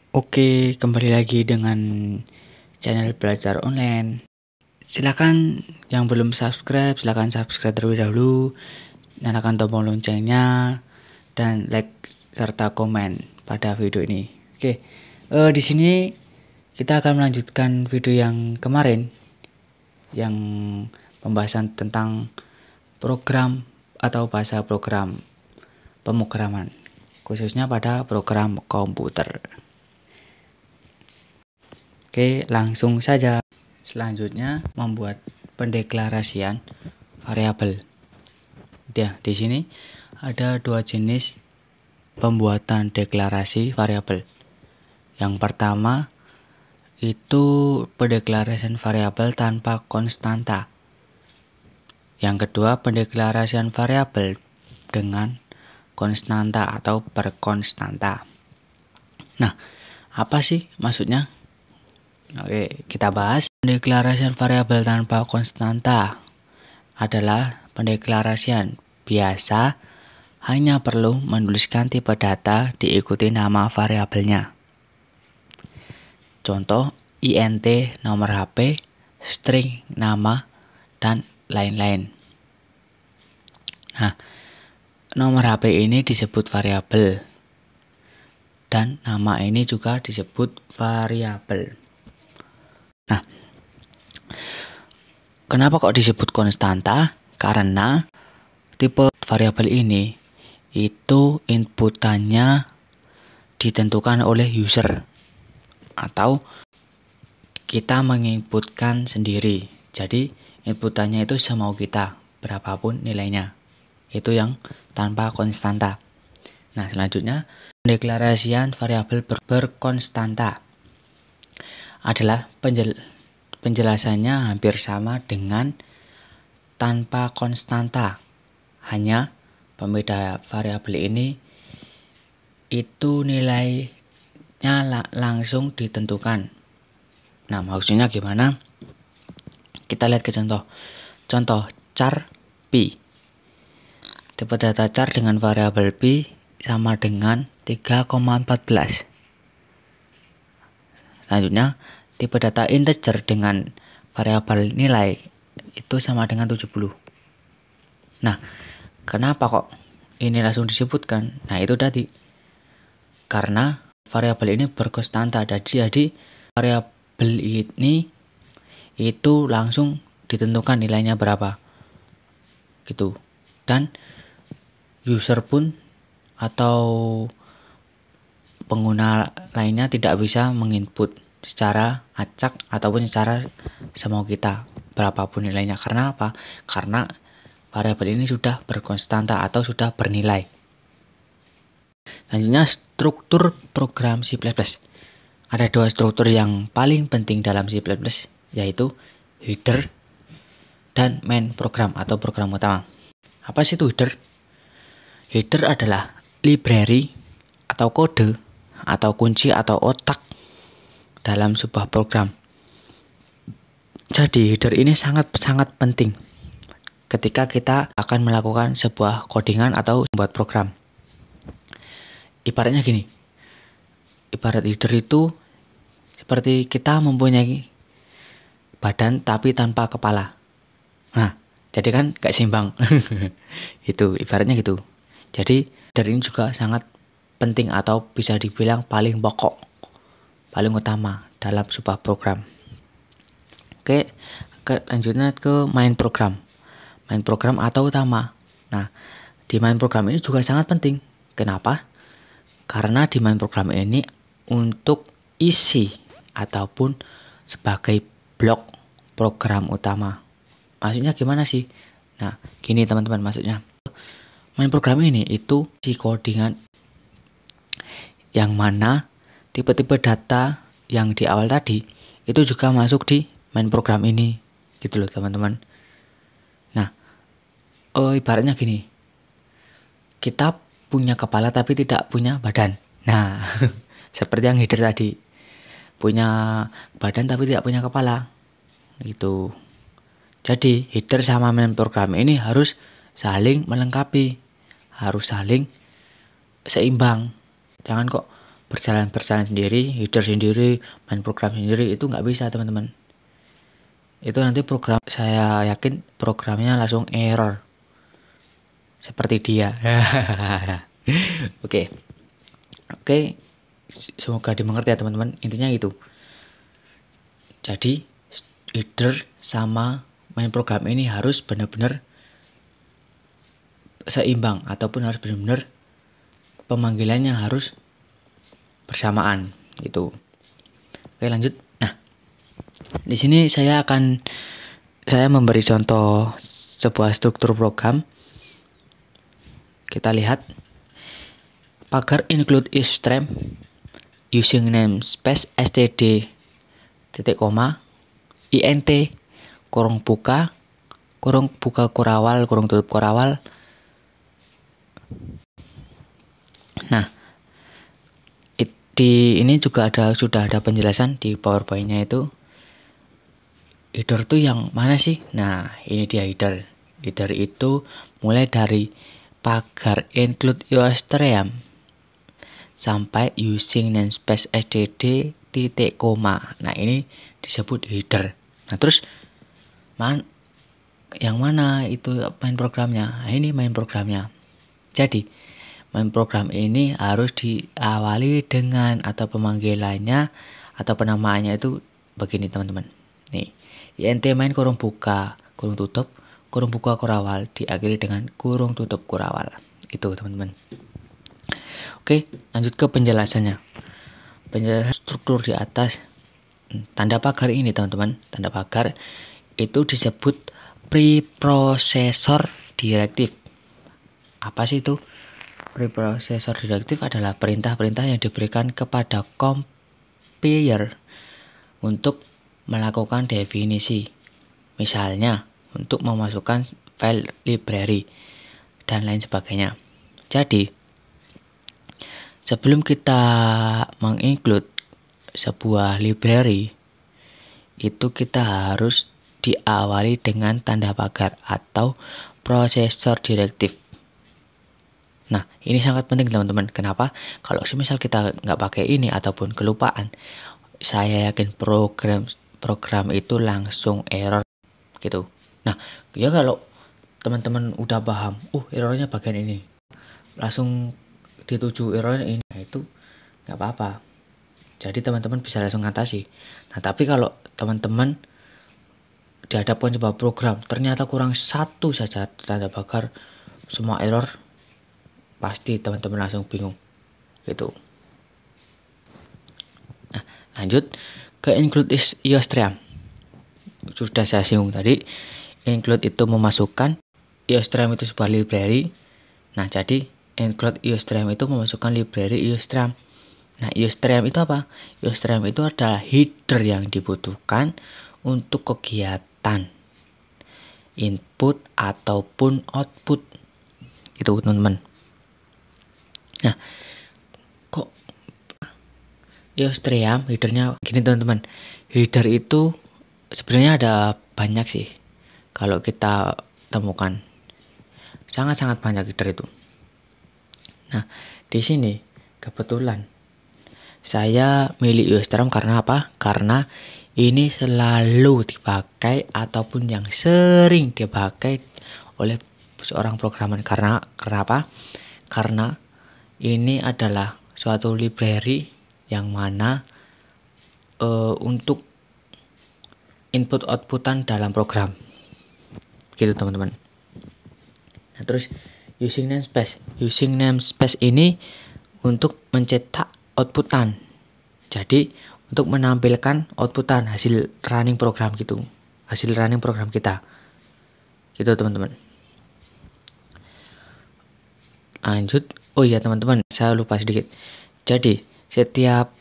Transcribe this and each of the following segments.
Oke, kembali lagi dengan channel belajar online. Silakan yang belum subscribe, silakan subscribe terlebih dahulu, nyalakan tombol loncengnya, dan like serta komen pada video ini. Oke, di sini kita akan melanjutkan video yang kemarin, yang pembahasan tentang program atau bahasa program pemrograman, khususnya pada program komputer. Oke, langsung saja. Selanjutnya membuat pendeklarasian variabel. Ya, di sini ada dua jenis pembuatan deklarasi variabel. Yang pertama itu pendeklarasian variabel tanpa konstanta. Yang kedua pendeklarasian variabel dengan konstanta atau berkonstanta. Nah, apa sih maksudnya? Oke, kita bahas. Pendeklarasian variabel tanpa konstanta adalah pendeklarasian biasa hanya perlu menuliskan tipe data diikuti nama variabelnya. Contoh int nomor HP, string nama, dan lain-lain. Nah, nomor HP ini disebut variabel dan nama ini juga disebut variabel. Nah, kenapa kok disebut konstanta? Karena tipe variabel ini itu inputannya ditentukan oleh user atau kita menginputkan sendiri. Jadi inputannya itu semau kita, berapapun nilainya. Itu yang tanpa konstanta. Nah, selanjutnya pendeklarasian variabel berkonstanta adalah penjelasannya hampir sama dengan tanpa konstanta. Hanya pembeda variabel ini itu nilainya langsung ditentukan. Nah, maksudnya gimana? Kita lihat ke contoh. Contoh char pi. Tipe data char dengan variabel pi sama dengan 3,14. Selanjutnya, tipe data integer dengan variabel nilai itu sama dengan 70. Nah, kenapa kok ini langsung disebutkan? Nah, itu tadi. Karena variabel ini berkonstanta. Jadi variabel ini itu langsung ditentukan nilainya berapa. Gitu. Dan user pun atau pengguna lainnya tidak bisa menginput secara acak ataupun secara semau kita berapapun nilainya. Karena apa? Karena variabel ini sudah berkonstanta atau sudah bernilai. Selanjutnya struktur program C++. Ada dua struktur yang paling penting dalam C++, yaitu header dan main program atau program utama. Apa sih itu header? Header adalah library atau kode atau kunci atau otak dalam sebuah program. Jadi header ini sangat penting ketika kita akan melakukan sebuah codingan atau membuat program. Ibaratnya gini. Ibarat header itu seperti kita mempunyai badan tapi tanpa kepala. Nah, jadi kan gak seimbang. Itu ibaratnya gitu. Jadi header ini juga sangat penting atau bisa dibilang paling pokok, paling utama dalam sebuah program. Oke, lanjutnya ke main program. Main program atau utama. Nah, di main program ini juga sangat penting. Kenapa? Karena di main program ini untuk isi ataupun sebagai blok program utama. Maksudnya gimana sih? Nah, gini teman-teman maksudnya. Main program ini itu si codingan yang mana tipe-tipe data yang di awal tadi itu juga masuk di main program ini. Gitu loh teman-teman. Nah, ibaratnya gini. Kita punya kepala tapi tidak punya badan. Nah, seperti yang header tadi. Punya badan tapi tidak punya kepala. Gitu. Jadi, header sama main program ini harus saling melengkapi. Harus saling seimbang. Jangan kok berjalan sendiri, header sendiri, main program sendiri, itu nggak bisa teman-teman. Itu nanti program, saya yakin programnya langsung error seperti dia. Oke, semoga dimengerti ya teman-teman. Intinya itu. Jadi header sama main program ini harus benar-benar seimbang, ataupun harus benar-benar pemanggilannya harus bersamaan gitu. Oke, lanjut. Nah, di sini saya memberi contoh sebuah struktur program. Kita lihat pagar include isStream using namespace std titik koma int kurung buka kurawal kurung tutup kurawal. Nah, di ini juga sudah ada penjelasan di PowerPoint-nya itu. Header tuh yang mana sih? Nah, ini dia header. Header itu mulai dari pagar include isStream sampai using namespace std titik koma. Nah, ini disebut header. Nah, terus yang mana itu main programnya? Nah, ini main programnya. Jadi main program ini harus diawali dengan atau pemanggilannya atau penamaannya itu begini teman-teman. Nih, int main kurung buka kurawal diakhiri dengan kurung tutup kurawal. Itu teman-teman. Oke, lanjut ke penjelasannya. Penjelasan struktur di atas tanda pagar ini teman-teman. Tanda pagar itu disebut preprocessor directive. Apa sih itu? Preprocessor directive adalah perintah-perintah yang diberikan kepada compiler untuk melakukan definisi, misalnya untuk memasukkan file library dan lain sebagainya. Jadi sebelum kita menginclude sebuah library, itu kita harus diawali dengan tanda pagar atau processor directive. Nah, ini sangat penting teman-teman. Kenapa? Kalau semisal kita nggak pakai ini ataupun kelupaan, saya yakin program itu langsung error gitu. Nah, ya kalau teman-teman udah paham, errornya bagian ini, langsung dituju errornya ini, nah itu nggak apa-apa. Jadi teman-teman bisa langsung ngatasi. Nah, tapi kalau teman-teman dihadapkan sebuah program ternyata kurang satu saja tanda pagar, semua error, pasti teman-teman langsung bingung gitu. Nah, lanjut ke include isStream. Sudah saya singgung tadi, include itu memasukkan, isStream itu sebuah library. Nah, jadi include isStream itu memasukkan library isStream. Nah, isStream itu apa? isStream itu adalah header yang dibutuhkan untuk kegiatan input ataupun output. Itu teman-teman. Nah, kok isStream headernya gini teman-teman. Header itu sebenarnya ada banyak sih. Kalau kita temukan sangat-sangat banyak header itu. Nah, di sini kebetulan saya milih isStream karena apa? Karena ini selalu dipakai ataupun yang sering dipakai oleh seorang programmer. Karena kenapa? Karena ini adalah suatu library yang mana untuk input outputan dalam program gitu teman-teman. Nah, terus using namespace ini untuk mencetak outputan, jadi untuk menampilkan outputan hasil running program gitu, hasil running program kita gitu teman-teman. Lanjut, oh iya teman-teman, saya lupa sedikit. Jadi setiap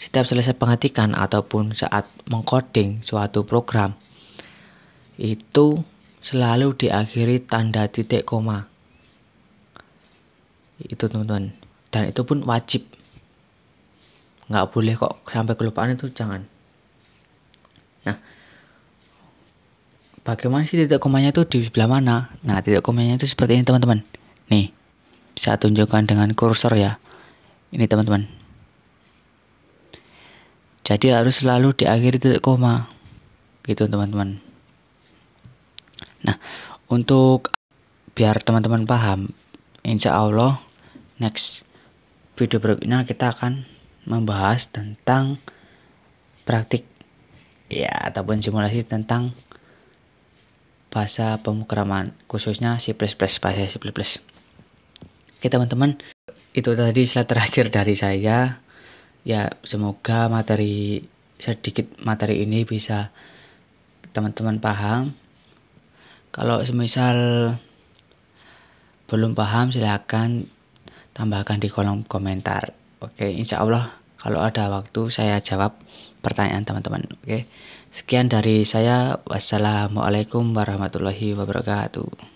selesai pengetikan ataupun saat mengcoding suatu program itu selalu diakhiri tanda titik koma. Itu teman-teman. Dan itu pun wajib. Nggak boleh kok sampai kelupaan, itu jangan. Nah, bagaimana sih titik komanya itu di sebelah mana? Nah, titik komanya itu seperti ini teman-teman. Nih, bisa tunjukkan dengan kursor ya. Ini teman-teman. Jadi harus selalu diakhiri titik koma. Gitu teman-teman. Nah, untuk biar teman-teman paham, insya Allah next video berikutnya kita akan membahas tentang praktik ya ataupun simulasi tentang bahasa pemrograman, khususnya C++, bahasa C++. Oke teman-teman, itu tadi slide terakhir dari saya. Ya, semoga sedikit materi ini bisa teman-teman paham. Kalau semisal belum paham, silahkan tambahkan di kolom komentar. Oke, insya Allah kalau ada waktu saya jawab pertanyaan teman-teman. Oke, sekian dari saya. Wassalamualaikum warahmatullahi wabarakatuh.